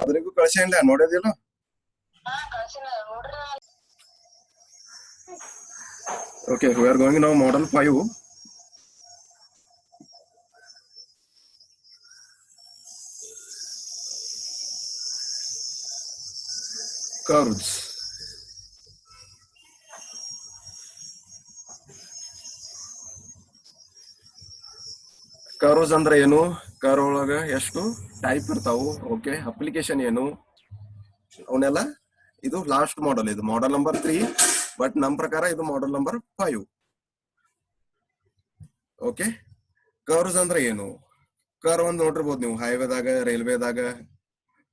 ಅದರಿಗೂ ಕಳ್ಸಿಲ್ಲ ನೋಡೋದಿಲ್ಲ. Okay, we are going now model 5. Curves. Curves ಅಂದ್ರೆ ಏನು? ಕರ್ವ್ ಒಳಗ ಎಷ್ಟು ಟೈಪ್ ಇರ್ತಾವು? ಓಕೆ, ಅಪ್ಲಿಕೇಶನ್ ಏನು ಅವನ್ನೆಲ್ಲ. ಇದು ಲಾಸ್ಟ್ ಮಾಡೆಲ್, ಇದು ಮಾಡೆಲ್ ನಂಬರ್ 3, ಬಟ್ ನಮ್ಮ ಪ್ರಕಾರ ಇದು ಮಾಡೆಲ್ ನಂಬರ್ 5. ಓಕೆ, ಕರ್ವ್ಸ್ ಅಂದ್ರೆ ಏನು? ಕರ್ವ್ ಅಂತ ನೋಡಿರ್ಬೋದು ನೀವು ಹೈವೇದಾಗ, ರೈಲ್ವೆದಾಗ.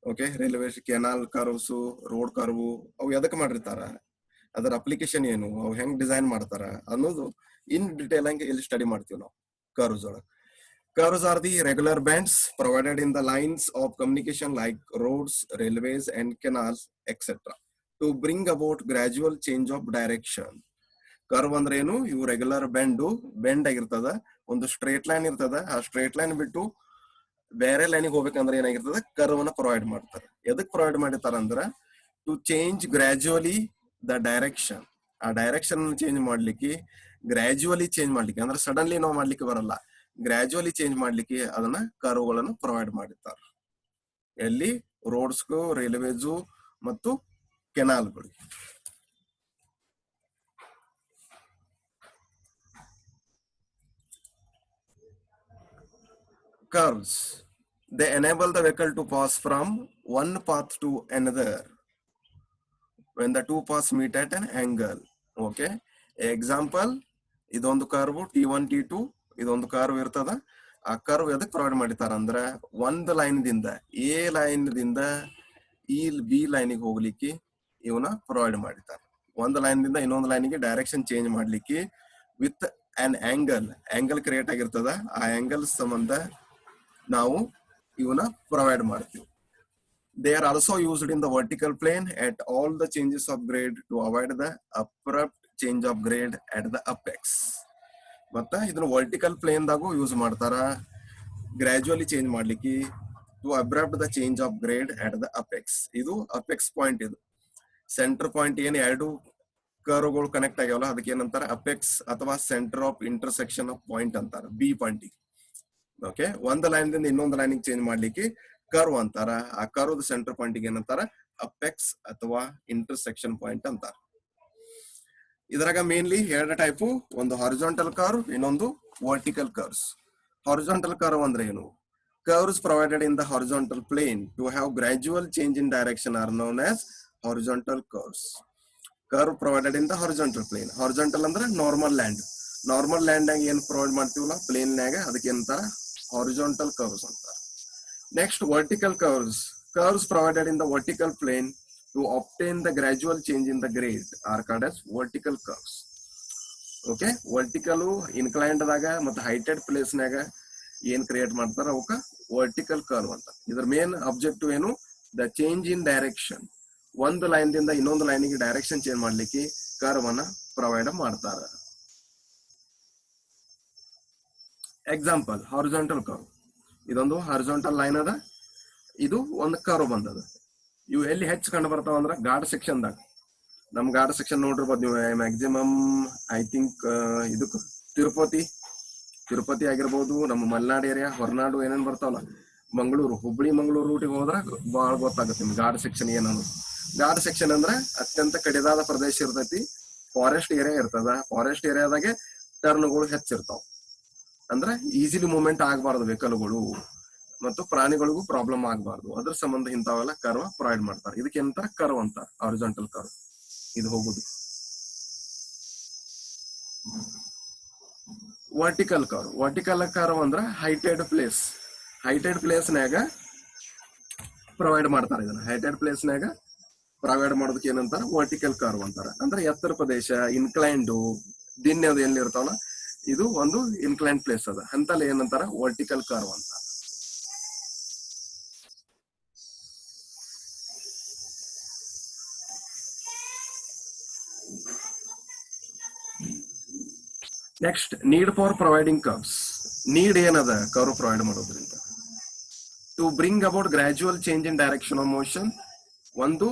Okay, railway canal curves, road curve, ಅವು ಎದಕ್ಕೆ ಮಾಡಿರ್ತಾರ, ಅದರ ಅಪ್ಲಿಕೇಶನ್ ಏನು, ಅವು ಹೆಂಗ್ ಡಿಸೈನ್ ಮಾಡ್ತಾರ ಅನ್ನೋದು ಇನ್ ಡಿಟೇಲ್ ಆಗಿ ಇಲ್ಲಿ ಸ್ಟಡಿ ಮಾಡ್ತೀವಿ ನಾವು ಕರ್ವ್ಸ್ ಒಳಗೆ. Curves are the regular bands provided in the lines of communication like roads, railways, and canals, etc. to bring about gradual change of direction. Curve ಅಂದ್ರೆ ಏನು? ಇವು ರೆಗ್ಯುಲರ್ ಬೆಂಡ್ ಆಗಿರ್ತದ, ಒಂದು ಸ್ಟ್ರೇಟ್ ಲೈನ್ ಇರ್ತದ, ಆ ಸ್ಟ್ರೇಟ್ ಲೈನ್ ಬಿಟ್ಟು ಬೇರೆ ಲೈನಿಗೆ ಹೋಗ್ಬೇಕಂದ್ರೆ ಏನಾಗಿರ್ತದ, ಕರ್ವ್ ಅನ್ನ ಪ್ರೊವೈಡ್ ಮಾಡ್ತಾರೆ. ಎದಕ್ ಪ್ರೊವೈಡ್ ಮಾಡಿರ್ತಾರ ಅಂದ್ರ to change gradually the direction. ಆ ಡೈರೆಕ್ಷನ್ ಚೇಂಜ್ ಮಾಡ್ಲಿಕ್ಕೆ, ಗ್ರಾಜುವಲಿ ಚೇಂಜ್ ಮಾಡ್ಲಿಕ್ಕೆ ಅಂದ್ರೆ ಸಡನ್ಲಿ ನಾವು ಮಾಡ್ಲಿಕ್ಕೆ ಬರಲ್ಲ, ಗ್ರಾಜುವಲಿ ಚೇಂಜ್ ಮಾಡ್ಲಿಕ್ಕೆ ಅದನ್ನ ಕರ್ವ್ಗಳನ್ನು ಪ್ರೊವೈಡ್ ಮಾಡಿರ್ತಾರೆ. ಎಲ್ಲಿ? ರೋಡ್ಸ್ಗೂ, ರೈಲ್ವೇಸು ಮತ್ತು ಕೆನಾಲ್ಗಳು. Curves, they enable the vehicle to pass from one path to another when the two paths meet at an angle. Okay, example, ಇದೊಂದು ಕರ್ವ್ T1 T2, ಇದೊಂದು ಕರ್ವ್ ಇರ್ತದ. ಆ ಕರ್ವ್ ಎದಕ್ ಪ್ರೊವೈಡ್ ಮಾಡಿತಾರ ಅಂದ್ರ ಒಂದು ಲೈನ್ ದಿಂದ, ಎ ಲೈನ್ ದಿಂದ ಈ ಬಿ ಲೈನಿಗೆ ಹೋಗ್ಲಿಕ್ಕೆ ಇವನ್ನ ಪ್ರೊವೈಡ್ ಮಾಡಿದ್ದಾರೆ. ಒಂದು ಲೈನ್ ದಿಂದ ಇನ್ನೊಂದು ಲೈನಿಗೆ ಡೈರೆಕ್ಷನ್ ಚೇಂಜ್ ಮಾಡ್ಲಿಕ್ಕೆ ವಿತ್ ಅನ್ ಆಂಗಲ್ ಕ್ರಿಯೇಟ್ ಆಗಿರ್ತದ. ಆ ಆಂಗಲ್ ಸಂಬಂಧ ನಾವು ಇವನ್ನ ಪ್ರೊವೈಡ್ ಮಾಡ್ತೀವಿ. They are also used in the vertical plane at all the changes of grade to avoid the abrupt change of grade at the apex. ಮತ್ತ ಇದನ್ನ vertical plane ದಾಗೂ use ಮಾಡ್ತಾರ, ಗ್ರಾಜುವಲಿ ಚೇಂಜ್ ಮಾಡ್ಲಿಕ್ಕೆ, to abrupt the change of grade at the apex. ಇದು apex point, ಇದು centre point ಏನ್ ಎರಡು ಕರ್ವ್ಗಳು ಕನೆಕ್ಟ್ ಆಗ್ಯಾವಲ್ಲ ಅದಕ್ಕೆ ಏನಂತಾರ ಅಪೆಕ್ಸ್ ಅಥವಾ centre of intersection of point ಅಂತಾರ, ಬಿ ಪಾಯಿಂಟ್. ಓಕೆ, ಒಂದು ಲೈನ್ ದಿಂದ ಇನ್ನೊಂದು ಲೈನಿಗೆ ಚೇಂಜ್ ಮಾಡ್ಲಿಕ್ಕೆ ಕರ್ವ್ ಅಂತಾರ. ಆ ಕರ್ವ್ ಸೆಂಟರ್ ಪಾಯಿಂಟ್ ಏನಂತಾರ ಅಪೆಕ್ಸ್ ಅಥವಾ ಇಂಟರ್ಸೆಕ್ಷನ್ ಪಾಯಿಂಟ್ ಅಂತಾರ. ಇದ್ರಾಗ ಮೇನ್ಲಿ ಎರಡು ಟೈಪು, ಒಂದು ಹಾರಿಜಾಂಟಲ್ ಕರ್ವ್, ಇನ್ನೊಂದು ವರ್ಟಿಕಲ್ ಕರ್ವ್ಸ್. ಹಾರಿಜಾಂಟಲ್ ಕರ್ವ್ ಅಂದ್ರೆ ಏನು? Curves provided in the horizontal plane to have gradual change in direction are known as horizontal curves. Curve provided in the horizontal plane. Horizontal ಅಂದ್ರೆ normal land. Normal land ಆಗಿ ಏನ್ provide ಮಾಡ್ತೀವಲ್ಲ plane ನಾಗ, ಅದಕ್ಕೆ ಏನಂತಾರ horizontal curves ಅಂತಾರ. Next vertical curves. Curves provided in the vertical plane to obtain the gradual change in the grade are called as vertical curves. Okay, vertical inclined ದಾಗ ಮತ್ತು ಹೈಟೆಡ್ place ನಾಗ ಏನ್ ಕ್ರಿಯೇಟ್ ಮಾಡ್ತಾರ ಅವಕ್ಕ ವರ್ಟಿಕಲ್ ಕರ್ವ್ ಅಂತ. ಇದ್ರ main objective ಏನು? The change in direction. ಒಂದು ಲೈನ್ ದಿಂದ ಇನ್ನೊಂದು ಲೈನಿಗೆ ಡೈರೆಕ್ಷನ್ ಚೇಂಜ್ ಮಾಡ್ಲಿಕ್ಕೆ ಕರ್ವ್ ಅನ್ನ ಪ್ರೊವೈಡ್ ಮಾಡ್ತಾರ. Example, horizontal curve. ಇದೊಂದು ಹಾರಿಜಾಂಟಲ್ ಲೈನ್ ಅದ, ಇದು ಒಂದು ಕರ್ವ್ ಬಂದದ. ಇವು ಎಲ್ಲಿ ಹೆಚ್ಚು ಕಂಡು ಬರ್ತಾವ ಅಂದ್ರ ಗಾರ್ಡ್ ಸೆಕ್ಷನ್ ದಾಗ. ನಮ್ ಗಾರ್ಡ್ ಸೆಕ್ಷನ್ ನೋಡಿರ್ಬೋದು ನೀವು, ಮ್ಯಾಕ್ಸಿಮಮ್ ಐ ಥಿಂಕ್ ಇದಕ್ಕೆ ತಿರುಪತಿ ಆಗಿರ್ಬೋದು, ನಮ್ಮ ಮಲೆನಾಡು ಏರಿಯಾ, ಹೊರನಾಡು ಏನೇನ್ ಬರ್ತಾವಲ್ಲ, ಮಂಗಳೂರು, ಹುಬ್ಬಳ್ಳಿ ಮಂಗಳೂರು ರೂಟಿಗೆ ಹೋದ್ರ ಬಹಳ ಗೊತ್ತಾಗುತ್ತೆ ನಿಮ್ಗೆ ಗಾರ್ಡ್ ಸೆಕ್ಷನ್ ಏನನ್ನು. ಗಾರ್ಡ್ ಸೆಕ್ಷನ್ ಅಂದ್ರೆ ಅತ್ಯಂತ ಕಡಿದಾದ ಪ್ರದೇಶ ಇರ್ತೈತಿ, ಫಾರೆಸ್ಟ್ ಏರಿಯಾ ಇರ್ತದ. ಫಾರೆಸ್ಟ್ ಏರಿಯಾದಾಗೆ ಟರ್ನ್ಗಳು ಹೆಚ್ಚಿರ್ತಾವ, ಅಂದ್ರೆ ಈಸಿಲಿ ಮೂವ್ಮೆಂಟ್ ಆಗಬಾರ್ದು ವೆಹಿಕಲ್ಗಳು ಮತ್ತು ಪ್ರಾಣಿಗಳಿಗೂ ಪ್ರಾಬ್ಲಮ್ ಆಗಬಾರ್ದು. ಅದ್ರ ಸಂಬಂಧ ಇಂಥವೆಲ್ಲ ಕರ್ವ್ ಪ್ರೊವೈಡ್ ಮಾಡ್ತಾರೆ. ಇದಕ್ಕೆ ಏನಂತಾರ ಕರ್ವ್ ಅಂತ, ಹಾರಿಜಾಂಟಲ್ ಕರ್ವ್. ಇದು ಹೋಗುದು. Vertical curve. ವರ್ಟಿಕಲ್ ಕರ್ವ್ ಅಂದ್ರ ಹೈಟೆಡ್ ಪ್ಲೇಸ್ನಾಗ ಪ್ರೊವೈಡ್ ಮಾಡ್ತಾರೆ. ಇದನ್ನ ಹೈಟೆಡ್ ಪ್ಲೇಸ್ನಾಗ ಪ್ರೊವೈಡ್ ಮಾಡೋದಕ್ಕೆ ಏನಂತಾರ ವರ್ಟಿಕಲ್ ಕರ್ವ್ ಅಂತಾರ. ಅಂದ್ರೆ ಎತ್ತರ ಪ್ರದೇಶ, ಇನ್ಕ್ಲೈನ್ಡ್, ದಿನ್ನೆ ಅದು ಎಲ್ಲಿ ಇರ್ತಾವಲ್ಲ, ಇದು ಒಂದು ಇನ್ಕ್ಲೈನ್ ಪ್ಲೇಸ್ ಅದ, ಅಂತಲ್ಲಿ ಏನಂತಾರ ವರ್ಟಿಕಲ್ ಕರ್ವ್ ಅಂತ. Next, need for providing curves. Need ಏನದ ಕರ್ವ್ ಪ್ರೊವೈಡ್ ಮಾಡೋದ್ರಿಂದ? To bring about gradual change in direction of motion, ಒಂದು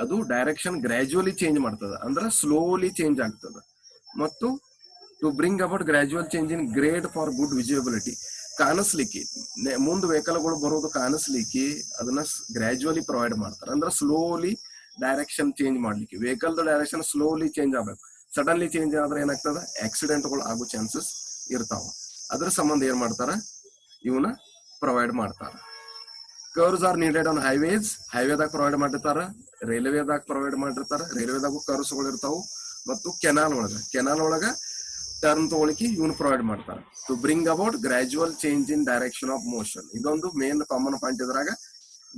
ಅದು ಡೈರೆಕ್ಷನ್ ಗ್ರಾಜುವಲಿ ಚೇಂಜ್ ಮಾಡ್ತದ, ಅಂದ್ರೆ ಸ್ಲೋಲಿ ಚೇಂಜ್ ಆಗ್ತದ. ಮತ್ತು to bring about gradual change in grade for good visibility, ಕಾಣಿಸ್ಲಿಕ್ಕೆ ಮುಂದೆ ವೆಹಿಕಲ್ಗಳು ಬರೋದು ಕಾಣಿಸ್ಲಿಕ್ಕೆ ಅದನ್ನ ಗ್ರಾಜುವಲಿ ಪ್ರೊವೈಡ್ ಮಾಡ್ತಾರೆ, ಅಂದ್ರೆ ಸ್ಲೋಲಿ ಡೈರೆಕ್ಷನ್ ಚೇಂಜ್ ಮಾಡ್ಲಿಕ್ಕೆ. ವೆಹಿಕಲ್ ಡೈರೆಕ್ಷನ್ ಸ್ಲೋಲಿ ಚೇಂಜ್ ಆಗ್ಬೇಕು, ಸಡನ್ಲಿ ಚೇಂಜ್ ಆದ್ರೆ ಏನಾಗ್ತದ, ಆಕ್ಸಿಡೆಂಟ್ಗಳು ಆಗೋ ಚಾನ್ಸಸ್ ಇರ್ತಾವ. ಅದ್ರ ಸಂಬಂಧ ಏನ್ ಮಾಡ್ತಾರ, ಇವನ್ನ ಪ್ರೊವೈಡ್ ಮಾಡ್ತಾರ. Curves are needed on highways, ಹೈವೇದಾಗ ಪ್ರೊವೈಡ್ ಮಾಡಿರ್ತಾರ, ರೈಲ್ವೆದಾಗ ಪ್ರೊವೈಡ್ ಮಾಡಿರ್ತಾರ, ರೈಲ್ವೆದಾಗೂ ಕರ್ವ್ಸ್ಗಳು ಇರ್ತಾವ. ಮತ್ತು ಕೆನಾಲ್ ಒಳಗ ಟರ್ನ್ ತಗೊಳಿಕ್ಕೆ ಇವನು ಪ್ರೊವೈಡ್ ಮಾಡ್ತಾರೆ. To bring about gradual change in direction of motion, ಇದೊಂದು ಮೇನ್ ಕಾಮನ್ ಪಾಯಿಂಟ್. ಇದ್ರಾಗ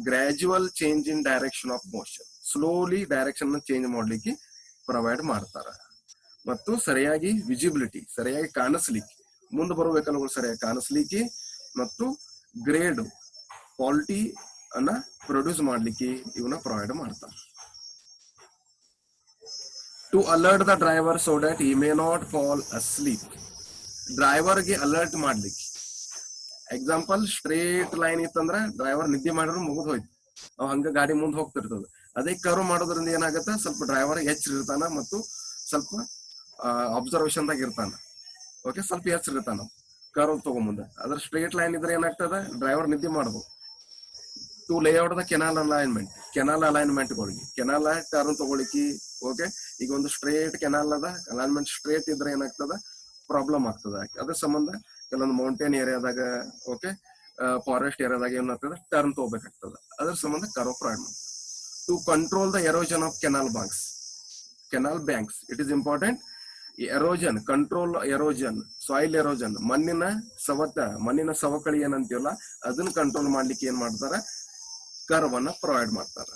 gradual change in direction of motion, slowly direction change ಮಾಡ್ಲಿಕ್ಕೆ ಪ್ರೊವೈಡ್ ಮಾಡ್ತಾರ. ಮತ್ತು ಸರಿಯಾಗಿ ವಿಜಿಬಿಲಿಟಿ, ಸರಿಯಾಗಿ ಕಾಣಿಸ್ಲಿಕ್ಕೆ, ಮುಂದೆ ಬರೋ ವೆಹಿಕಲ್ಗಳು ಸರಿಯಾಗಿ ಕಾಣಿಸ್ಲಿಕ್ಕೆ, ಮತ್ತು ಗ್ರೇಡ್ ಕ್ವಾಲಿಟಿ ಅನ್ನ ಪ್ರೊಡ್ಯೂಸ್ ಮಾಡ್ಲಿಕ್ಕೆ ಇವನ್ನ ಪ್ರೊವೈಡ್ ಮಾಡ್ತಾರೆ. To alert the driver so that he may not fall asleep, ಡ್ರೈವರ್ಗೆ ಅಲರ್ಟ್ ಮಾಡ್ಲಿಕ್ಕೆ. ಎಕ್ಸಾಂಪಲ್, ಸ್ಟ್ರೇಟ್ ಲೈನ್ ಇತ್ತಂದ್ರ ಡ್ರೈವರ್ ನಿದ್ದೆ ಮಾಡಿದ್ರು ಮುಗಿದ್ ಹೋಯ್ತು, ಅವ್ ಹಂಗ ಗಾಡಿ ಮುಂದೆ ಹೋಗ್ತಿರ್ತದ. ಅದೇ ಕರ್ವ್ ಮಾಡೋದ್ರಿಂದ ಏನಾಗತ್ತ, ಸ್ವಲ್ಪ ಡ್ರೈವರ್ ಎಚ್ಚರಿರ್ತಾನ ಮತ್ತು ಸ್ವಲ್ಪ ಅಬ್ಸರ್ವೇಷನ್ ದಾಗ ಇರ್ತಾನ. ಓಕೆ, ಸ್ವಲ್ಪ ಎಚ್ಚರಿರ್ತಾನ ಕರ್ವ್ ತಗೊಂಬಂದ. ಅದ್ರ ಸ್ಟ್ರೇಟ್ ಲೈನ್ ಇದ್ರೆ ಏನಾಗ್ತದ, ಡ್ರೈವರ್ ನಿದ್ದೆ ಮಾಡ್ಬೋದು. ಟು ಲೇಔಟ್ ದ ಕೆನಾಲ್ ಅಲೈನ್ಮೆಂಟ್ಗಳಿಗೆ, ಕೆನಾಲ್ ಟರ್ನ್ ತಗೊಳಿಕ್ಕೆ. ಓಕೆ, ಈಗ ಒಂದು ಸ್ಟ್ರೇಟ್ ಕೆನಾಲ್ ಅದ, ಅಲೈನ್ಮೆಂಟ್ ಸ್ಟ್ರೇಟ್ ಇದ್ರೆ ಏನಾಗ್ತದ, ಪ್ರಾಬ್ಲಮ್ ಆಗ್ತದ. ಅದ್ರ ಸಂಬಂಧ ಕೆಲವೊಂದು ಮೌಂಟೇನ್ ಏರಿಯಾದಾಗ, ಓಕೆ, ಫಾರೆಸ್ಟ್ ಏರಿಯಾದಾಗ ಏನಾಗ್ತದ, ಟರ್ನ್ ತಗೋಬೇಕಾಗ್ತದ. ಅದ್ರ ಸಂಬಂಧ ಕರ್ವ್ ಪ್ರೊವೈಡ್ ಮಾಡ್ತದೆ. To control the erosion of canal banks, it is important. Erosion, control erosion, soil erosion, ಮಣ್ಣಿನ ಸವಕಳಿ ಏನಂತೀವಲ್ಲ ಅದನ್ನ ಕಂಟ್ರೋಲ್ ಮಾಡ್ಲಿಕ್ಕೆ ಏನ್ ಮಾಡ್ತಾರ, ಕರ್ವ್ ಅನ್ನ ಪ್ರೊವೈಡ್ ಮಾಡ್ತಾರ.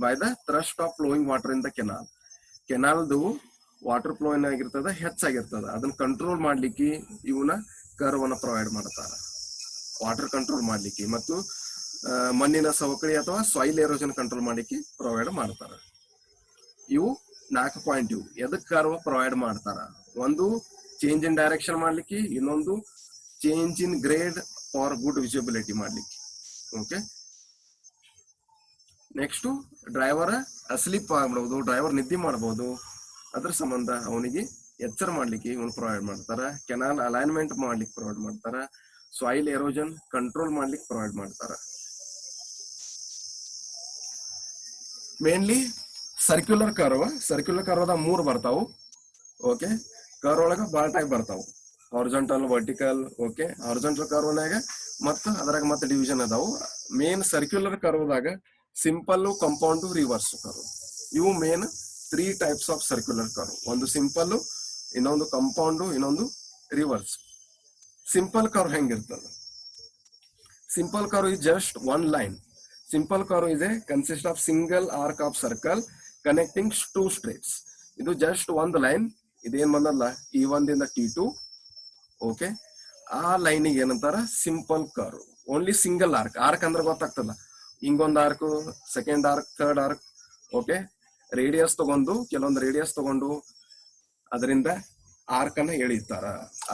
By the thrust of flowing water in the ಕೆನಾಲ್ದು ವಾಟರ್ ಫ್ಲೋ ಏನಾಗಿರ್ತದ, ಹೆಚ್ಚಾಗಿರ್ತದ. ಅದನ್ನ ಕಂಟ್ರೋಲ್ ಮಾಡ್ಲಿಕ್ಕೆ ಇವನ್ನ ಕರ್ವ್ ಅನ್ನ ಪ್ರೊವೈಡ್ ಮಾಡ್ತಾರ, ವಾಟರ್ ಕಂಟ್ರೋಲ್ ಮಾಡ್ಲಿಕ್ಕೆ. ಮತ್ತು ಮಣ್ಣಿನ ಸವಕಳಿ ಅಥವಾ ಸಾಯಿಲ್ ಎರೋಷನ್ ಕಂಟ್ರೋಲ್ ಮಾಡ್ಲಿಕ್ಕೆ ಪ್ರೊವೈಡ್ ಮಾಡ್ತಾರ. ಇವು 4 ಪಾಯಿಂಟ್. ಇವು ಎದಕ್ ಕರ್ವ್ ಪ್ರೊವೈಡ್ ಮಾಡ್ತಾರ, ಒಂದು ಚೇಂಜ್ ಇನ್ ಡೈರೆಕ್ಷನ್ ಮಾಡ್ಲಿಕ್ಕೆ, ಇನ್ನೊಂದು change in grade for good visibility ಮಾಡ್ಲಿಕ್ಕೆ. ಓಕೆ, ನೆಕ್ಸ್ಟ್ ಡ್ರೈವರ್ ಅಸ್ಲೀಪ್ ಆಗ್ಬಹುದು, ಡ್ರೈವರ್ ನಿದ್ದೆ ಮಾಡಬಹುದು. ಅದ್ರ ಸಂಬಂಧ ಅವನಿಗೆ ಎಚ್ಚರ ಮಾಡ್ಲಿಕ್ಕೆ ಇವನು ಪ್ರೊವೈಡ್ ಮಾಡ್ತಾರ. ಕೆನಾಲ್ ಅಲೈನ್ಮೆಂಟ್ ಮಾಡ್ಲಿಕ್ಕೆ ಪ್ರೊವೈಡ್ ಮಾಡ್ತಾರ. ಸಾಯಿಲ್ ಎರೋಜನ್ ಕಂಟ್ರೋಲ್ ಮಾಡ್ಲಿಕ್ಕೆ ಪ್ರೊವೈಡ್ ಮಾಡ್ತಾರ. ಮೇನ್ಲಿ ಸರ್ಕ್ಯುಲರ್ ಕರ್ವ್ ದಾಗ 3 ಬರ್ತಾವು. ಓಕೆ, ಕರ್ವ್ ಒಳಗ ಬಾಳ ಟೈಪ್ ಬರ್ತಾವು, ಹಾರಿಜಾಂಟಲ್, ವರ್ಟಿಕಲ್. ಓಕೆ, ಹಾರಿಜಾಂಟಲ್ ಕರ್ವ್ನಾಗ ಮತ್ತು ಅದ್ರಾಗ ಮತ್ತೆ ಡಿವಿಷನ್ ಅದಾವು. ಮೇನ್ ಸರ್ಕ್ಯುಲರ್ ಕರ್ವ್ದಾಗ ಸಿಂಪಲ್, ಕಂಪೌಂಡ್, ರಿವರ್ಸ್ ಕರ್ವ್. ಇವು main 3 types of circular curve. ಒಂದು ಸಿಂಪಲ್, ಇನ್ನೊಂದು ಕಂಪೌಂಡ್, ಇನ್ನೊಂದು ರಿವರ್ಸ್. ಸಿಂಪಲ್ ಕರ್ವ್ ಹೆಂಗಿರ್ತದ, simple curve is just 1 line. Simple curve is a consist of single arc of circle connecting 2 straights. ಇದು just 1 line. ಇದೇನ್ ಬಂದಲ್ಲ, E1 ದಿಂದ T2. Okay, ಆ ಲೈನಿಗೆ ಏನಂತಾರ, simple curve. Only single arc ಅಂದ್ರೆ ಗೊತ್ತಾಗ್ತದ, ಹಿಂಗೊಂದು arc, second arc, third arc. Okay, radius ತಗೊಂಡು, ಕೆಲವೊಂದು ರೇಡಿಯಸ್ ತಗೊಂಡು ಅದರಿಂದ ಆರ್ಕ್ ಅನ್ನ ಎಳಿತಾರ.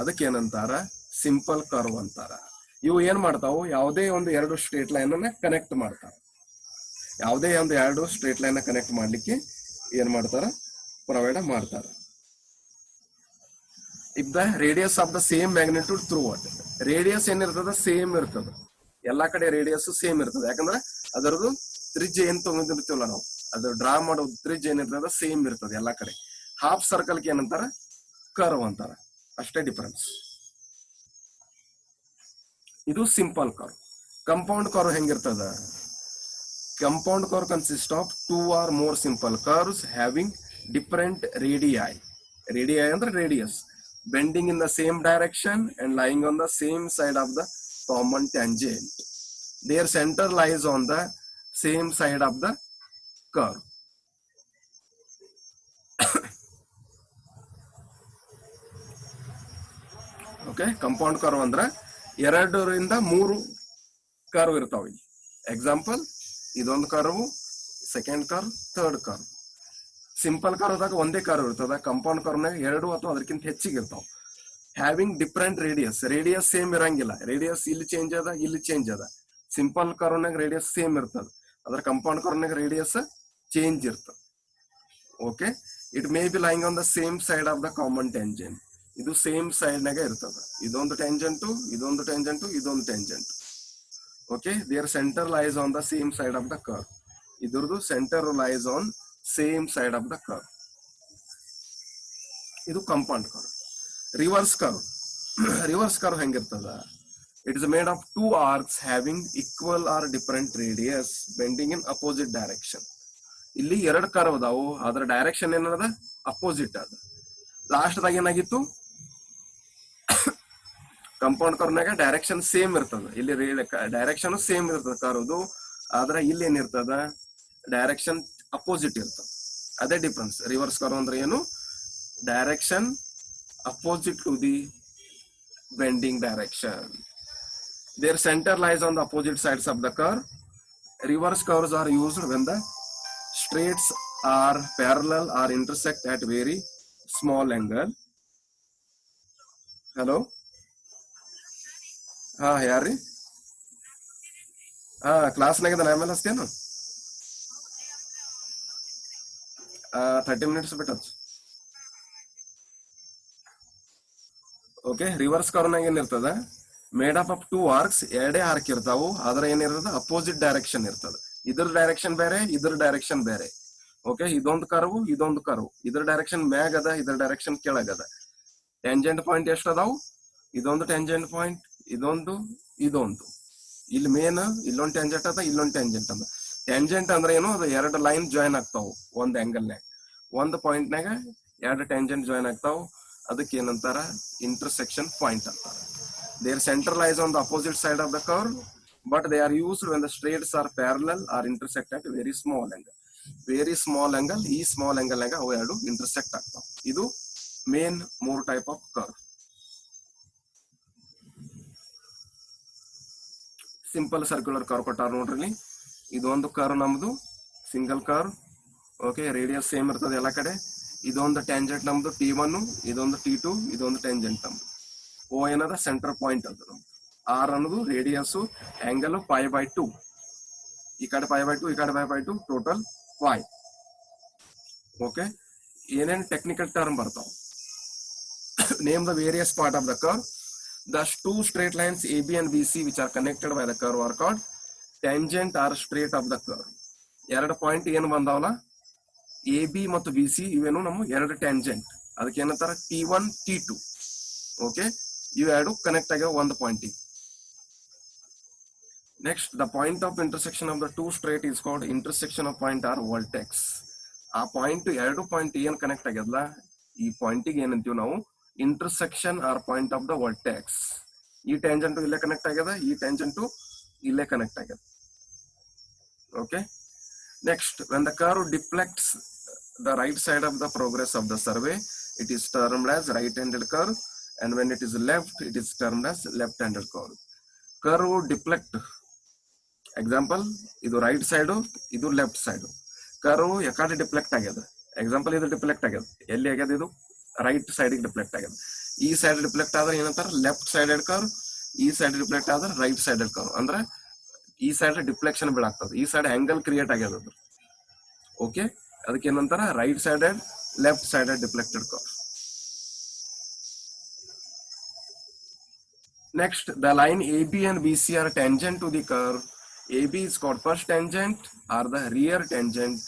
ಅದಕ್ಕೆ ಏನಂತಾರ, ಸಿಂಪಲ್ ಕರ್ವ್ ಅಂತಾರ. ಇವು ಏನ್ ಮಾಡ್ತಾವು, ಯಾವುದೇ ಒಂದು 2 ಸ್ಟ್ರೇಟ್ ಲೈನ್ ಅನ್ನ ಕನೆಕ್ಟ್ ಮಾಡ್ತಾರ. ಯಾವುದೇ ಒಂದು 2 ಸ್ಟ್ರೇಟ್ ಲೈನ್ ಕನೆಕ್ಟ್ ಮಾಡ್ಲಿಕ್ಕೆ ಏನ್ ಮಾಡ್ತಾರ, ಪ್ರೊವೈಡ್ ಮಾಡ್ತಾರ. If the radius of the same magnitude through what, radius ಏನಿರ್ತದ ಸೇಮ್ ಇರ್ತದ, ಎಲ್ಲಾ ಕಡೆ ರೇಡಿಯಸ್ ಸೇಮ್ ಇರ್ತದೆ. ಯಾಕಂದ್ರೆ ಅದರದ್ದು ತ್ರಿಜ್ಯ ಏನ್ ತಗೊಂಡಿರ್ತೀವಲ್ಲ ನಾವು, ಅದು ಡ್ರಾ ಮಾಡೋ ತ್ರಿಜ್ಯ ಏನಿರ್ತದ ಸೇಮ್ ಇರ್ತದೆ ಎಲ್ಲಾ ಕಡೆ. ಹಾಫ್ ಸರ್ಕಲ್ ಏನಂತಾರ, ಕರ್ವ್ ಅಂತಾರ. ಅಷ್ಟೇ ಡಿಫರೆನ್ಸ್. ಇದು ಸಿಂಪಲ್ ಕರ್ವ್. ಕಂಪೌಂಡ್ ಕರ್ವ್ ಹೆಂಗಿರ್ತದ, compound curve consist of 2 or more simple curves having different radii. Radii ಅಂದ್ರೆ radius, bending in the same direction and lying on the same side of the common tangent. Their center lies on the same side of the curve. Okay, compound curve ಅಂದ್ರ 2 ರಿಂದ 3 curve ಇರ್ತಾವ. Example, ಇದೊಂದು curve, second curve, third curve. Simple ಕರ್ವ್ದಾಗ ಒಂದೇ curve ಇರ್ತದ. Compound ಕರ್ವ್ನಾಗ 2 ಅಥವಾ ಅದಕ್ಕಿಂತ ಹೆಚ್ಚಿಗೆ ಇರ್ತಾವ. Having different radius, radius same ಇರಂಗಿಲ್ಲ. ರೇಡಿಯಸ್ ಇಲ್ಲಿ ಚೇಂಜ್ ಅದ, ಇಲ್ಲಿ ಚೇಂಜ್ ಅದ. ಸಿಂಪಲ್ ಕರ್ವ್ನಾಗ ರೇಡಿಯಸ್ ಸೇಮ್ ಇರ್ತದ, ಅದ್ರ ಕಂಪೌಂಡ್ ಕರ್ವ್ನಾಗ ರೇಡಿಯಸ್ ಚೇಂಜ್ ಇರ್ತದ. Okay, it may be lying on the same side of the common tangent. ಇದು ಸೇಮ್ ಸೈಡ್ ನಾಗ ಇರ್ತದ, ಇದೊಂದು ಟ್ಯಾಂಜೆಂಟ್, ಇದೊಂದು ಟ್ಯಾಂಜೆಂಟ್, ಇದೊಂದು tangent. Okay, their centre lies on the same side of the curve. ಇದ್ರದ್ದು centre lies on same side of the curve. ಇದು compound curve. Reverse curve, reverse curve ಹೆಂಗಿರ್ತದ? It is made of two arcs having equal or different radius bending in opposite direction. ಇಲ್ಲಿ ಎರಡು curve ಅದಾವು, ಅದರ direction ಏನದ opposite ಅದ. Last ದಾಗ ಏನಾಗಿತ್ತು, ಕಂಪೌಂಡ್ ಕರ್ವ್ನಾಗ ಡೈರೆಕ್ಷನ್ ಸೇಮ್ ಇರ್ತದ, ಇಲ್ಲಿ ಡೈರೆಕ್ಷನ್ ಸೇಮ್ ಇರ್ತದ ಕರ್ವ್ದು, ಆದ್ರೆ ಇಲ್ಲಿ ಏನಿರ್ತದ ಡೈರೆಕ್ಷನ್ ಅಪೋಸಿಟ್ ಇರ್ತದ. ಅದೇ ಡಿಫ್ರೆನ್ಸ್. ರಿವರ್ಸ್ ಕರ್ವ್ ಅಂದ್ರೆ ಏನು? Direction opposite to the bending direction. Their center lies on the opposite sides of the curve. Reverse curves are used when the straights are parallel or intersect at very small angle. Hello? Ha, yari? Class naga the name hastenu? 30 minutes biಟ್ಟು. Okay, reverse curve naga ಏನಿರ್ತದ? Made up of two arcs, ಎರಡೇ arc ಇರ್ತಾವು, ಆದ್ರೆ ಏನಿರ್ತದ opposite direction ಇರ್ತದ. ಇದ್ರ direction ಬೇರೆ, ಇದ್ರ direction ಬೇರೆ. ಓಕೆ, ಇದೊಂದು ಕರ್ವ್, ಇದೊಂದು ಕರ್ವ್, ಇದ್ರ ಡೈರೆಕ್ಷನ್ ಮ್ಯಾಗ್ ಅದ, ಇದ್ರ ಡೈರೆಕ್ಷನ್ ಕೆಳಗದ. ಟ್ಯಾಂಜೆಂಟ್ ಪಾಯಿಂಟ್ ಎಷ್ಟು ಅದಾವು? ಇದೊಂದು ಟ್ಯಾಂಜೆಂಟ್ ಪಾಯಿಂಟ್, ಇದೊಂದು, ಇದೊಂದು. ಇಲ್ಲಿ ಮೇನ್ ಇಲ್ಲೊಂದು ಟ್ಯಾಂಜೆಂಟ್ ಅದ, ಇಲ್ಲೊಂದು ಟ್ಯಾಂಜೆಂಟ್ ಅದ. ಟ್ಯಾಂಜೆಂಟ್ ಅಂದ್ರೆ ಏನು? ಅದು ಎರಡು ಲೈನ್ ಜಾಯಿನ್ ಆಗ್ತಾವು ಒಂದ್ ಆಂಗಲ್ನಾಗ, ಒಂದು ಪಾಯಿಂಟ್ ನಾಗ ಎರಡು ಟ್ಯಾಂಜೆಂಟ್ ಜಾಯಿನ್ ಆಗ್ತಾವು. ಅದಕ್ಕೆ ಏನಂತಾರ? ಇಂಟರ್ಸೆಕ್ಷನ್ ಪಾಯಿಂಟ್ ಅಂತಾರ. Their center lies on the opposite side of the curve, but they are used when the straights are parallel or intersect at very small angle. Very small angle, ಈ small angle ನಾಗ ಅವು ಎರಡು intersect ಆಗ್ತಾವ. ಇದು main 3 type of curve. Simple circular curve ಕೊಟ್ಟಾರ ನೋಡ್ರಿ. ಇದೊಂದು curve ನಮ್ದು single curve. Okay, radius same ಇರ್ತದೆ ಎಲ್ಲ ಕಡೆ. ಇದೊಂದು ಟ್ಯಾಂಜೆಂಟ್ ನಮ್ದು T1, ಇದೊಂದು T2, ಇದೊಂದು ಟ್ಯಾಂಜೆಂಟ್ ನಮ್ದು. ಓ ಏನದ ಸೆಂಟರ್ ಪಾಯಿಂಟ್ ಅಂತ. ಆರ್ ಅನ್ನೋದು ರೇಡಿಯಸ್, ಆಂಗಲ್ π/2, ಈ ಕಡೆ π/2, ಈ ಕಡೆ π/2, ಟೋಟಲ್ π. ಓಕೆ, ಏನೇನು ಟೆಕ್ನಿಕಲ್ ಟರ್ಮ್ ಬರ್ತಾವ? Name the various part of the curve. The two straight lines AB and BC which are connected by the curve are called tangent or straight of the curve. ಎರಡು point ಏನು ಬಂದಾವಲ್ಲ, AB ಮತ್ತು BC, ಇವೇನು ನಮ್ಮ ಎರಡು tangent. ಅದಕ್ಕೆ ಏನಂತಾರ? T1, T2. Okay, ಇವೆರಡು connect ಆಗ್ಯಾವ ಒಂದು ಪಾಯಿಂಟಿಗೆ. Next, the point of intersection of the two straight is called intersection of point or vertex. ಆ ಪಾಯಿಂಟ್, ಎರಡು ಪಾಯಿಂಟ್ ಏನ್ ಕನೆಕ್ಟ್ ಆಗ್ಯದಲ್ಲ, ಈ ಪಾಯಿಂಟಿಗೆ ಏನಂತೀವಿ ನಾವು? Intersection or point of the vertex. ಈ ಟ್ಯಾಂಜೆಂಟ್ ಇಲ್ಲೇ ಕನೆಕ್ಟ್ ಆಗ್ಯದ, ಈ ಟ್ಯಾಂಜೆಂಟ್ ಇಲ್ಲೇ ಕನೆಕ್ಟ್ ಆಗ್ಯದ. Okay, next, when the curve deflects the right side of the progress of the survey, it is termed as right-handed curve, and when it is left, it is termed as left-handed curve. Curve deflect. Example, ಇದು right side, ಇದು left side. Curve ಯಾಕಡೆ deflect ಆಗ್ಯದ? Example, ಇದು deflect ಆಗ್ಯದ. ಎಲ್ಲಿ ಆಗ್ಯದ? ಇದು right side deflect ಆಗ್ಯದ. ಈ ಸೈಡ್ ಡಿಫ್ಲೆಕ್ಟ್ ಆದ್ರೆ ಏನಂತಾರ? Left sided curve. ಈ ಸೈಡ್ ಡಿಫ್ಲೆಕ್ಟ್ ಆದ್ರೆ ರೈಟ್ ಸೈಡೆಡ್ ಕರ್ವ್. ಅಂದ್ರೆ ಈ ಸೈಡ್ ಡಿಫ್ಲೆಕ್ಷನ್ ಬೀಳಾಗ್ತದ, ಈ ಸೈಡ್ ಆಂಗಲ್ ಕ್ರಿಯೇಟ್ ಆಗ್ಯದ. ಓಕೆ, ಅದಕ್ಕೆ ಏನಂತಾರ? Right sided, left sided deflected curve. Next, the line AB and BC are tangent to the curve. AB is called first tangent or the rear tangent.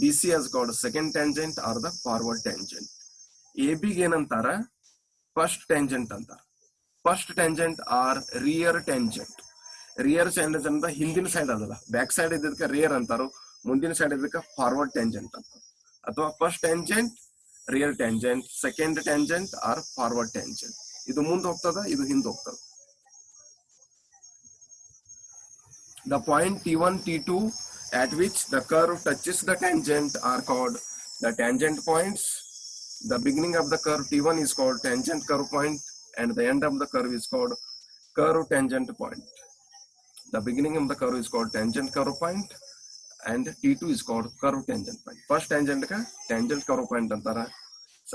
BC is called second tangent or the forward tangent. AB ಏನಂತಾರ? First tangent ಅಂತಾರ. First tangent or rear tangent. Rear tangent ಅಂತ ಹಿಂದಿನ side ಅದಲ್ಲ, back side ಇದಕ್ಕೆ rear ಅಂತಾರು, ಮುಂದಿನ side ಇದಕ್ಕೆ forward tangent ಅಂತ. ಅಥವಾ first tangent, rear tangent, second tangent or forward tangent. ಇದು ಮುಂದೆ ಹೋಗ್ತದ, ಇದು ಹಿಂದೆ ಹೋಗ್ತದ. The point T1, T2 at which the curve touches the tangent are called the tangent points. The beginning of the curve T1 is called tangent curve point, and the end of the curve is called curve tangent point. The beginning of the curve is called tangent curve point, and T2 is called curve tangent point. First tangent ka tangent curve point antara,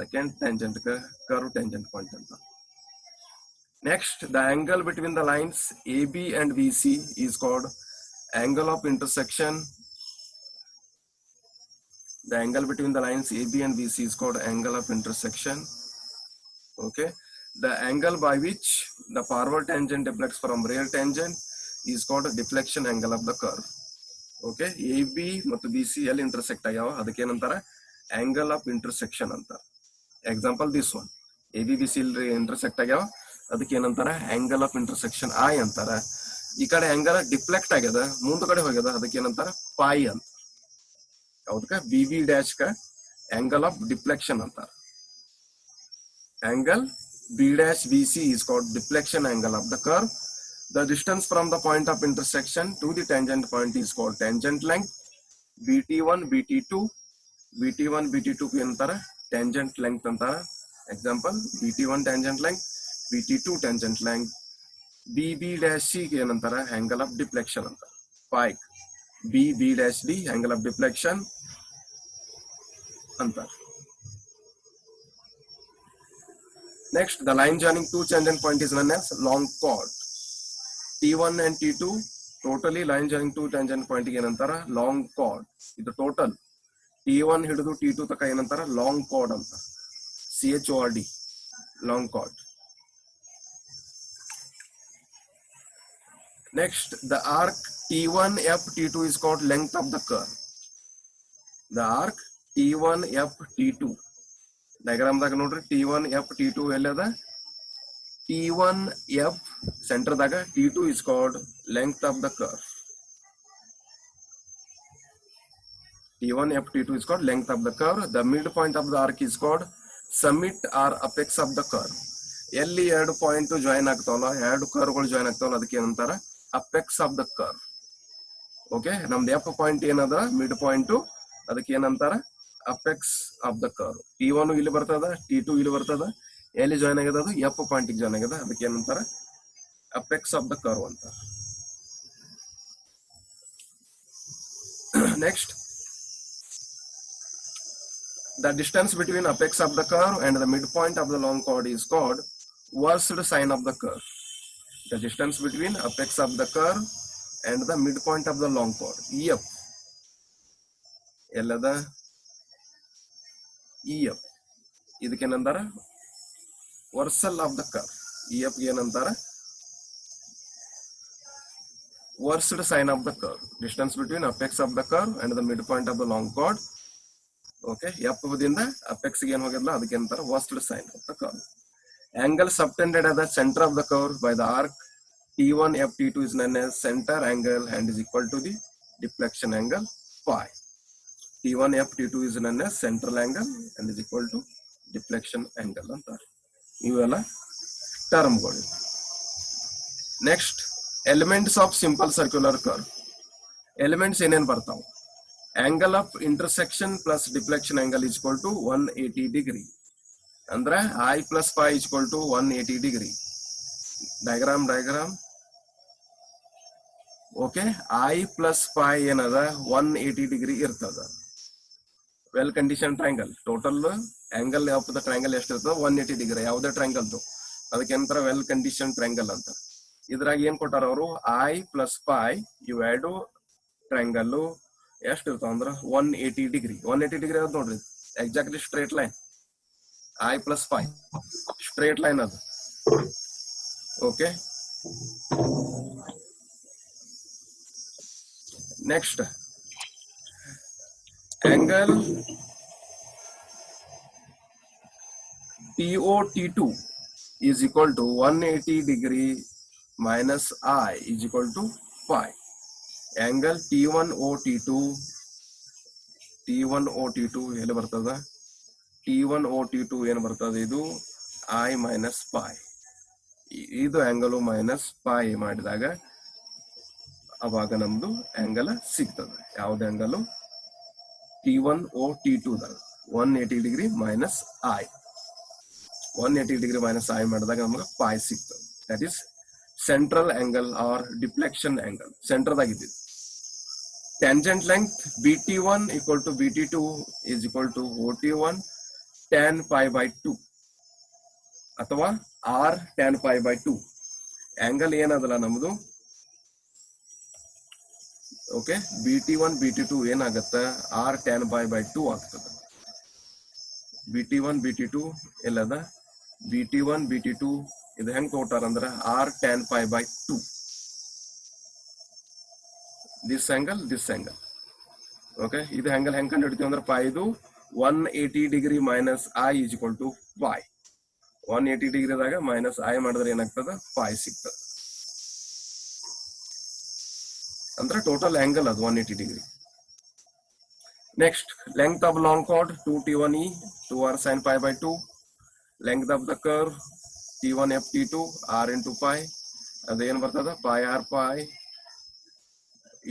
second tangent ka curve tangent point antara. Next, the angle between the lines AB and BC is called angle of intersection. The angle between the lines AB and BC is called angle of intersection. Okay. The angle by which the forward tangent deflects from rear tangent is called deflection angle of the curve. Okay. AB ಮತ್ತು BC ಎಲ್ಲಿ intersect ಆಗ್ಯಾವ ಅದಕ್ಕೆ ಏನಂತಾರ angle of intersection ಅಂತ. Example this one. AB BC ಇಲ್ಲಿ intersect ಆಗ್ಯಾವ ಅದಕ್ಕೆ ಏನಂತಾರ angle of intersection I ಅಂತಾರ. ಈ ಕಡೆ angle deflect ಆಗ್ಯದ ಮುಂದೆ ಕಡೆ ಹೋಗ್ಯದ ಅದಕ್ಕೆ ಏನಂತಾರ phi ಅಂತ. ಯಾವ್ದಕ್ಕ BB dash ಕ angle of deflection ಅಂತಾರ. Angle B dash BC is called deflection angle of the curve. The distance from the point of intersection to the tangent point is called tangent length. BT1, BT2, BT1, BT2 another tangent length antara. Example, BT1 tangent length, BT2 tangent length. BB dash C another angle of deflection antara. Phi BB dash D angle of deflection antara. Next, the line joining two tangent point is known as long chord. T1 and T2 totally line joining two tangent point ಏನಂತಾರ long chord. ಇದು total T1 ಹಿಡಿದು T2 ತಕ ಏನಂತಾರ long chord ಅಂತ. CHORD long chord. Next, the arc T1 F T2 is called length of the curve. The arc T1 F T2 diagram ದಾಗ ನೋಡ್ರಿ T1 F T2 ಎಲ್ಲದ T1 F center daga T2 is called length of the curve. T1 F T2 is called length of the curve. The midpoint of the arc is called summit or apex of the curve. ಎಲ್ಲಿ ಎರಡು point join ಆಗ್ತಾವಲ್ಲ ಎರಡು ಕರ್ವ್ಗಳು join ಆಗ್ತಾವಲ್ಲ ಅದಕ್ಕೆ ಏನಂತಾರ apex of the curve. Okay, ನಮ್ದು F point ಏನದ mid point ಅದಕ್ಕೆ ಏನಂತಾರ apex of the curve. T1 ಇಲ್ಲಿ ಬರ್ತದ, T2 ಇಲ್ಲಿ ಬರ್ತದ, ಎಲ್ಲಿ ಜಾಯಿನ್ ಆಗ್ಯದ ಅದು ಎಫ್ ಪಾಯಿಂಟ್ ಜಾಯಿನ್ ಆಗ್ಯದ ಅದಕ್ಕೆ ಏನಂತಾರ ಅಪೆಕ್ಸ್ ಆಫ್ ದ ಕರ್ವ್ ಅಂತ. Next, the distance between apex of the curve and the midpoint of the long chord is called worst sine of the curve. The distance between apex of the curve and the midpoint of the long chord EF ಎಲ್ಲದ EF ಇದಕ್ಕೆ ಏನಂತಾರ ವರ್ಸಲ್ of the curve. EF ಏನಂತಾರ worst sine of the curve. Distance between apex of the curve and the midpoint of the long chord. Okay, F ದಿಂದ apex ಗೆ ಏನು ಹೋಗಿರಲ್ಲ ಅದಕ್ಕೆ ಏನಂತಾರ worst sine of the curve. Angle subtended at the center of the curve by the arc T1 F T2 is known as center angle and is equal to the deflection angle phi. T1 F T2 is known as central angle and is equal to deflection angle ಅಂತಾರ. ಇವೆಲ್ಲ ಟರ್ಮ್ಗಳು. Next, elements of simple circular curve. Elements ಏನೇನು ಬರ್ತಾವ? Angle of intersection plus deflection angle is equal to 180 degree. ಅಂದ್ರೆ I plus phi is equal to 180 degree. Diagram. Okay, I plus phi ಏನದ 180 degree ಇರ್ತದ. Well condition triangle total angle of the triangle ಎಷ್ಟು ಇರ್ತದ 180 degree. ಯಾವುದೇ ಟ್ರಯಾಂಗಲ್ದು ಅದಕ್ಕೆ ಏನಂತಾರ well condition triangle ಅಂತ. ಇದ್ರಾಗ ಏನ್ ಕೊಟ್ಟಾರ ಅವರು I plus phi ಇವು ಎರಡು ಟ್ರಯಾಂಗಲ್ ಎಷ್ಟು ಇರ್ತಾವ ಅಂದ್ರ 180 ಡಿಗ್ರಿ. 180 ಡಿಗ್ರಿ ಅದ ನೋಡ್ರಿ, exactly straight line. I plus phi straight line ಅದು. Okay, next, angle TOT2 is equal to 180 degree minus I is equal to phi. Angle T1OT2 ಎಲ್ಲಿ ಬರ್ತದ? T1OT2 ಏನು ಬರ್ತದೆ? ಇದು I minus phi. ಇದು ಆಂಗಲ್ ಮೈನಸ್ ಪೈ ಮಾಡಿದಾಗ ಅವಾಗ ನಮ್ದು ಆಂಗಲ್ ಸಿಗ್ತದೆ. ಯಾವ್ದು angle? T1OT2 180 degree minus I. 180 degree minus I ಮಾಡಿದಾಗ ನಮಗೆ ಪೈ ಸಿಗ್ತದೆ. That is central angle or deflection angle. ಸೆಂಟ್ರದಾಗಿದ್ದು. Tangent length BT1 equal to BT2 is equal to OT1 tan pi by 2. ಅಥವಾ r tan pi by 2. Angle ಏನದಲ್ಲ ನಮ್ದು okay BT1 BT2 ಏನಾಗತ್ತ r tan pi by 2 ಆಗ್ತದೆ. BT1 BT2 ಎಲ್ಲದ BT1 BT2 ಇದು ಹೆಂಗ್ ತಗೋತಾರ ಅಂದ್ರೆ r tan pi by 2. this angle ಓಕೆ ಇದು ಆಂಗಲ್ ಹೆಂಗ್ ಕಂಡು ಹಿಡಿತೀವಿ ಅಂದ್ರೆ pi ಇದು 180 degree minus i is equal to pi. 180 ಡಿಗ್ರಿದಾಗ ಮೈನಸ್ i ಮಾಡಿದ್ರೆ ಏನಾಗ್ತದ pi ಸಿಗ್ತದೆ. ಅಂದ್ರೆ ಟೋಟಲ್ ಆಂಗಲ್ ಅದು 180 degree. Next length of long card 2t1e 2r sin pi by 2. Length of the curve t1f t2 r into pi. ಅದೇನ್ ಬರ್ತದ pi r pi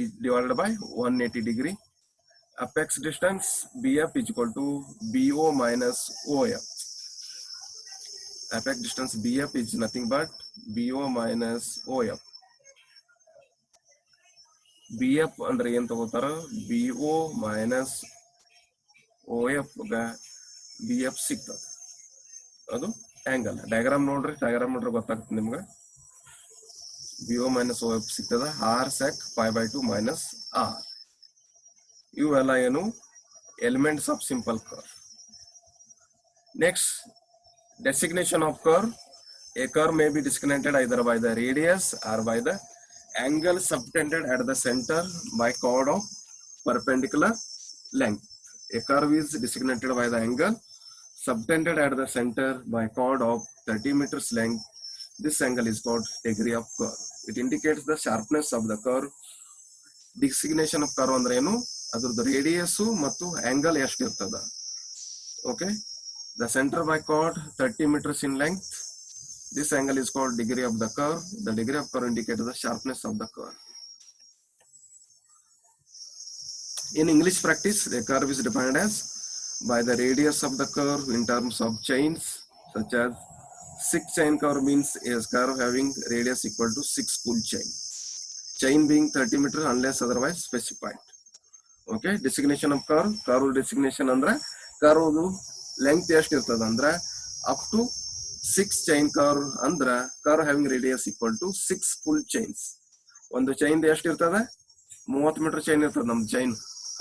is divided by 180 degree. Apex distance BF is equal to BO minus OF. Apex distance BF is nothing but BO minus OF. BF ಅಂದ್ರೆ ಏನ್ ತಗೋತಾರ BO minus OF BF ಸಿಗ್ತದೆ. ಅದು angle. Diagram ನೋಡ್ರಿ ಗೊತ್ತಾಗ್ತದೆ ನಿಮ್ಗೆ. BO minus OF ಸಿಗ್ತದ r sec pi by 2 minus r. ಇವೆಲ್ಲ ಏನು elements of simple curve. Next designation of curve. A curve may be designated either by the radius or by the angle subtended at the center by chord of perpendicular length. A curve is designated by the angle subtended at the center by chord of 30 meters length. This angle is called degree of curve. It indicates the sharpness of the curve. Designation of curve ಅಂದ್ರೆ ಏನು ಅದರದ್ದು radius ಮತ್ತು angle ಎಷ್ಟಿರ್ತದ. Okay the center by chord 30 meters in length. This angle is called degree of the curve. The degree of curve indicates the sharpness of the curve. In English practice, the curve is defined as by the radius of the curve in terms of chains, such as 6 chain curve means a curve having radius equal to 6 full chain. Chain being 30 meters unless otherwise specified. Okay, designation of curve. Curve designation ಅಂದ್ರೆ curve length ಎಷ್ಟು ಇರ್ತದ ಅಂದ್ರೆ up to 6 chain curve ಅಂದ್ರೆ curve having radius equal to 6 full chains. ಒಂದು chain ಎಷ್ಟು ಇರ್ತದ 30 metre chain ಇರ್ತದ ನಮ್ ಚೈನ್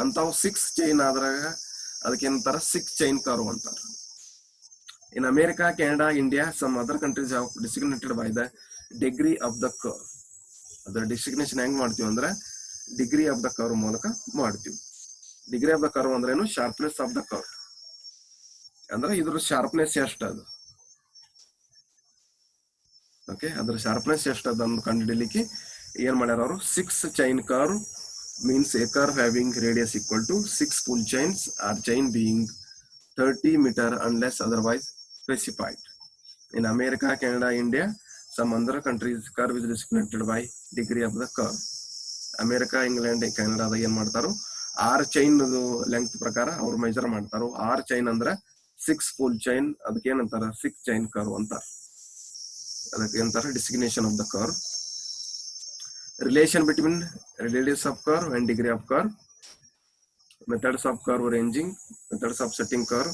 ಅಂತಾವ್ 6 ಚೈನ್ ಆದ್ರಾಗ ಅದಕ್ಕೆ ಏನಂತಾರ 6 chain curve ಅಂತಾರ. In America, Canada, India, some other countries have designated by the degree of the curve. ಅದರ ಡೆಸಿಗ್ನೇಷನ್ ಹೆಂಗ್ ಮಾಡ್ತೀವಿ ಅಂದ್ರೆ ಡಿಗ್ರಿ ಆಫ್ ದ ಕರ್ವ್ ಮೂಲಕ ಮಾಡ್ತೀವಿ. ಡಿಗ್ರಿ ಆಫ್ ದ ಕರ್ವ್ ಅಂದ್ರೆ ಏನು ಶಾರ್ಪ್ನೆಸ್ ಆಫ್ ದ ಕರ್ವ್ ಅಂದ್ರೆ ಇದ್ರ ಶಾರ್ಪ್ನೆಸ್ ಎಷ್ಟದು. ಓಕೆ ಅದ್ರ ಶಾರ್ಪ್ನೆಸ್ ಎಷ್ಟದ ಅಂತ ಕಂಡುಹಿಡಿಯಲಿಕ್ಕೆ ಏನ್ ಮಾಡ್ಯಾರ ಅವರು 6 chain curve means a curve having radius equal to 6 full chains or chain being 30 meter unless otherwise specified. In America, Canada, India, some other countries curve is designated by degree of the curve. America, England, Canada ಏನ್ ಮಾಡ್ತಾರೋ 6 chain length ಪ್ರಕಾರ ಅವ್ರು measure ಮಾಡ್ತಾರೋ 6 chain ಅಂದ್ರೆ 6 full chain ಅದಕ್ಕೆ ಏನಂತಾರ 6 chain curve ಅಂತಾರ. ಅದಕ್ಕೆ ಏನಂತಾರ designation of the curve. Relation between radius of curve and degree of curve. Methods of curve ranging, methods of setting curve.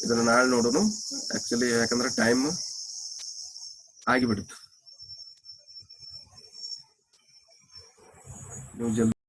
ಇದನ್ನ ನಾಳೆ ನೋಡೋಣ. ಆಕ್ಚುಲಿ ಯಾಕಂದ್ರೆ ಟೈಮ್ ಆಗಿಬಿಡುತ್ತೆ. ನೀವು